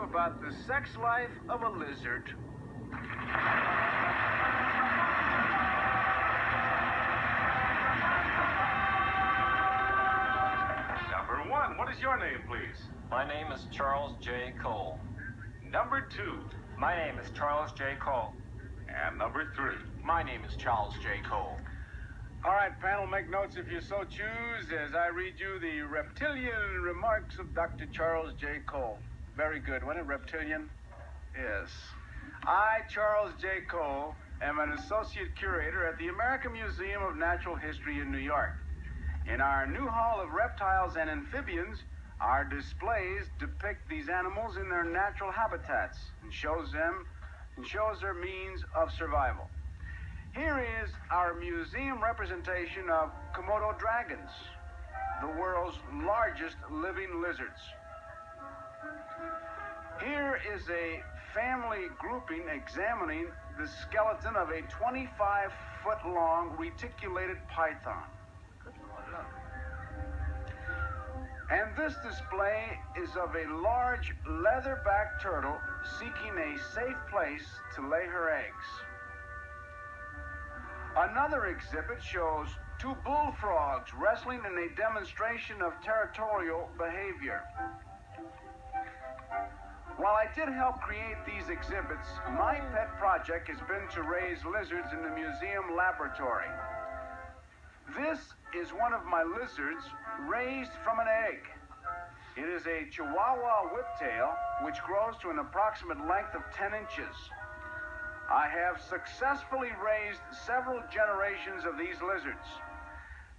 about the sex life of a lizard. Number 1, what is your name, please? My name is Charles J. Cole. Number 2. My name is Charles J. Cole. And number 3. My name is Charles J. Cole. All right, panel, make notes if you so choose as I read you the reptilian remarks of Dr. Charles J. Cole. Very good, wasn't it, reptilian? Yes. I, Charles J. Cole, am an associate curator at the American Museum of Natural History in New York. In our new hall of reptiles and amphibians, our displays depict these animals in their natural habitats and shows their means of survival. Here is our museum representation of Komodo dragons, the world's largest living lizards. Here is a family grouping examining the skeleton of a 25-foot-long reticulated python. And this display is of a large leatherback turtle seeking a safe place to lay her eggs. Another exhibit shows 2 bullfrogs wrestling in a demonstration of territorial behavior. While I did help create these exhibits, my pet project has been to raise lizards in the museum laboratory. This is one of my lizards raised from an egg. It is a Chihuahua whiptail, which grows to an approximate length of 10 inches. I have successfully raised several generations of these lizards.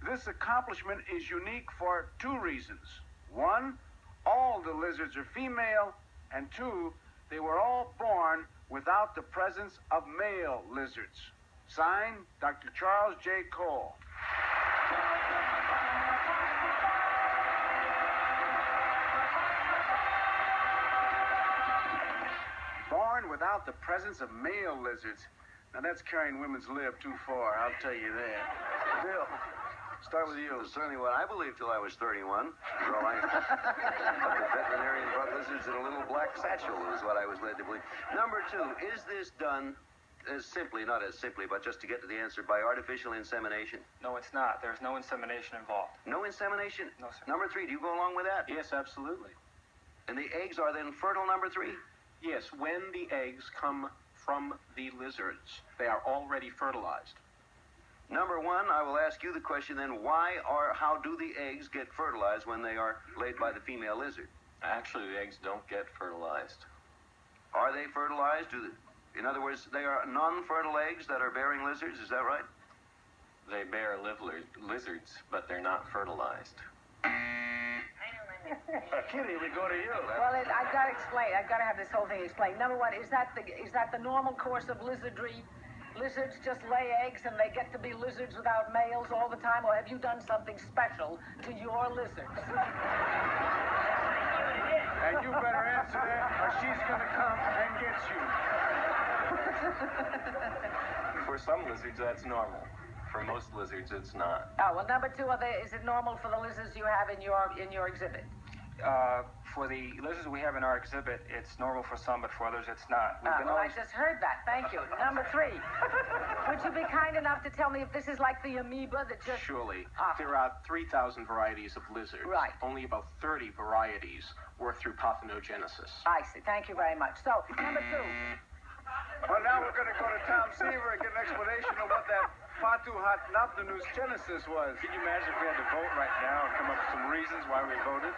This accomplishment is unique for 2 reasons. 1, all the lizards are female, and 2, they were all born without the presence of male lizards. Signed, Dr. Charles J. Cole. Born without the presence of male lizards. Now that's carrying women's lib too far, I'll tell you that. Bill, start with you. That's certainly what I believed till I was 31. So the veterinarian brought lizards in a little black satchel is what I was led to believe. Number 2, is this done not as simply, but just to get to the answer, by artificial insemination? No, it's not. There's no insemination involved. No insemination? No, sir. Number 3, do you go along with that? Yes, absolutely. And the eggs are then fertile, number 3? Yes, when the eggs come from the lizards, they are already fertilized. Number 1, I will ask you the question then, why or how do the eggs get fertilized when they are laid by the female lizard? Actually, the eggs don't get fertilized. Are they fertilized? In other words, they are non-fertile eggs that are bearing lizards, is that right? They bear lizards, but they're not fertilized. Kitty, we go to you. Well, I've got to explain. I've got to have this whole thing explained. Number 1, is that the normal course of lizardry? Lizards just lay eggs and they get to be lizards without males all the time, or have you done something special to your lizards? And you better answer that, or she's gonna come and get you. For some lizards, that's normal. For most lizards, it's not. Oh, well, number 2, is it normal for the lizards you have in your exhibit? For the lizards we have in our exhibit, it's normal for some, but for others, it's not. Well, I just heard that. Thank you. Number 3, would you be kind enough to tell me if this is like the amoeba that just... Surely. There are 3,000 varieties of lizards. Right. Only about 30 varieties work through parthenogenesis. I see. Thank you very much. So, number 2. Well, now we're going to go to Tom Seaver and get an explanation of what that Fatu Hatnaptanus Genesis was. Can you imagine if we had to vote right now and come up with some reasons why we voted?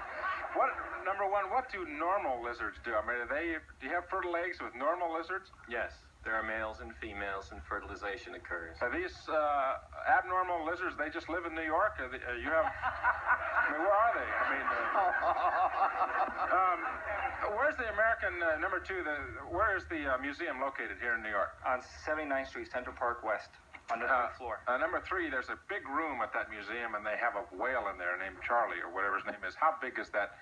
Number 1, what do normal lizards do? I mean, do you have fertile eggs with normal lizards? Yes, there are males and females, and fertilization occurs. Are these abnormal lizards, they just live in New York? I mean, where are they? I mean, where's the American, number 2, where is the museum located here in New York? On 79th Street, Central Park West, on the 3rd floor. Number 3, there's a big room at that museum, and they have a whale in there named Charlie, or whatever his name is. How big is that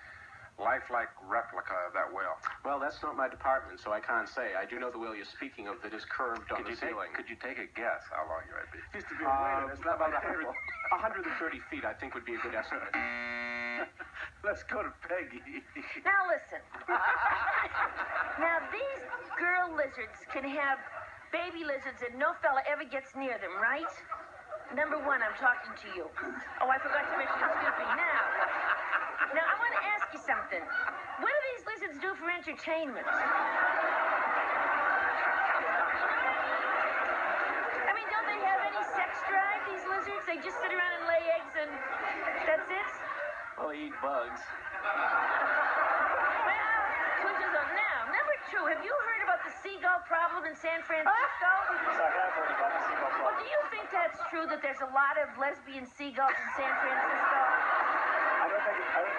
lifelike replica of that whale? Well, that's not my department, so I can't say. I do know the whale you're speaking of that is curved on the ceiling. Could you take a guess how long you might be? Used to be a waiter. That's not about my table. 130 feet, I think, would be a good estimate. Let's go to Peggy. Now listen. lizards can have baby lizards and no fella ever gets near them, right? Number one, I'm talking to you. Oh, I forgot to mention, excuse me, Now, I want to ask you something. What do these lizards do for entertainment? I mean, don't they have any sex drive, these lizards? They just sit around and lay eggs and that's it? Well, they eat bugs. Well, twitches on now. Number two, have you heard about the seagull problem in San Francisco? Yes, I have heard about the seagull Well, problem. do you think that's true that there's a lot of lesbian seagulls in San Francisco? I don't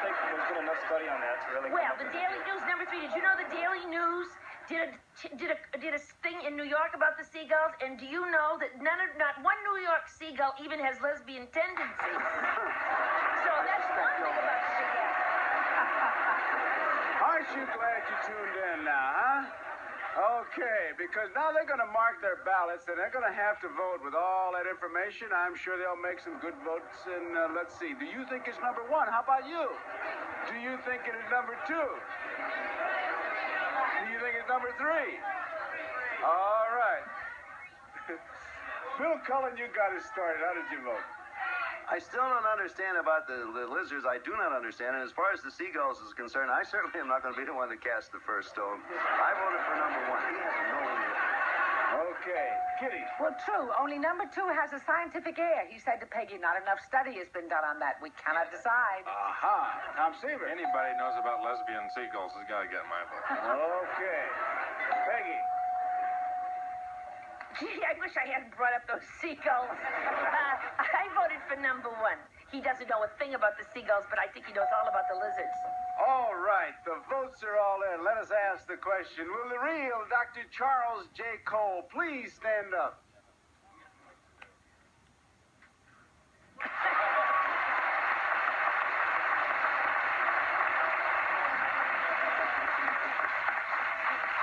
think there's been enough study on that to really. Well, the Daily News, number three, did you know the Daily News did a thing in New York about the seagulls? And do you know that not one New York seagull even has lesbian tendencies? So that's one thing about the seagull. Aren't you glad you tuned in now, huh? Okay, because now they're going to mark their ballots and they're going to have to vote with all that information. I'm sure they'll make some good votes. And let's see, do you think it's number one? How about you? Do you think it is number two? Do you think it's number three? All right. Bill Cullen, you got it started. How did you vote? I still don't understand about the lizards. I do not understand. And as far as the seagulls is concerned, I certainly am not going to be the one to cast the first stone. I voted for number one. He has a no in it. Okay. Kitty. Well, true. Only number two has a scientific air. He said to Peggy, not enough study has been done on that. We cannot decide. Aha. Tom Seaver. Anybody knows about lesbian seagulls has got to get my vote. Okay. Peggy. Gee, I wish I hadn't brought up those seagulls. I voted for number one. He doesn't know a thing about the seagulls, but I think he knows all about the lizards. All right, the votes are all in. Let us ask the question. Will the real Dr. Charles J. Cole please stand up?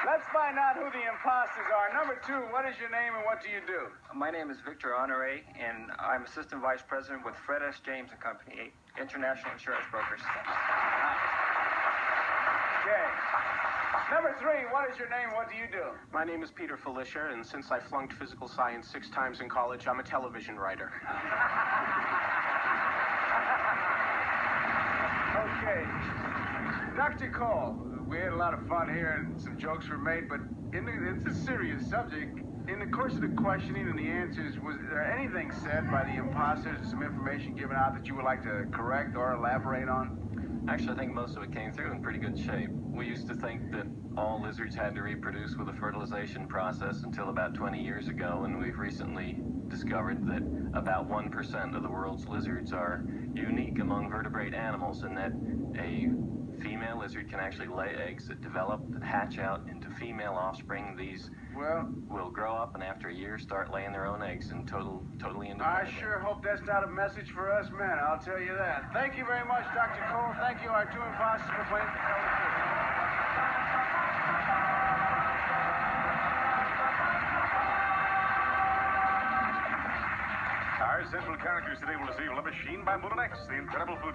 Let's find out who the imposters are. Number two, what is your name and what do you do? My name is Victor Honore, and I'm Assistant Vice President with Fred S. James and Company, international insurance brokers. Okay. Number three, what is your name? What do you do? My name is Peter Felicia, and since I flunked physical science 6 times in college, I'm a television writer. Okay. Dr. Cole, we had a lot of fun here and some jokes were made, but it's a serious subject. In the course of the questioning and the answers, was there anything said by the imposters or some information given out that you would like to correct or elaborate on? Actually, I think most of it came through in pretty good shape. We used to think that all lizards had to reproduce with a fertilization process until about 20 years ago, and we've recently discovered that about 1% of the world's lizards are unique among vertebrate animals, and that a female lizard can actually lay eggs that develop, that hatch out into female offspring. These will grow up and after a year start laying their own eggs and totally independent. I sure hope that's not a message for us men, I'll tell you that. Thank you very much, Dr. Cole. Thank you, our two imposters, for playing. Our central characters today will receive La Machine by Mullen X, the incredible food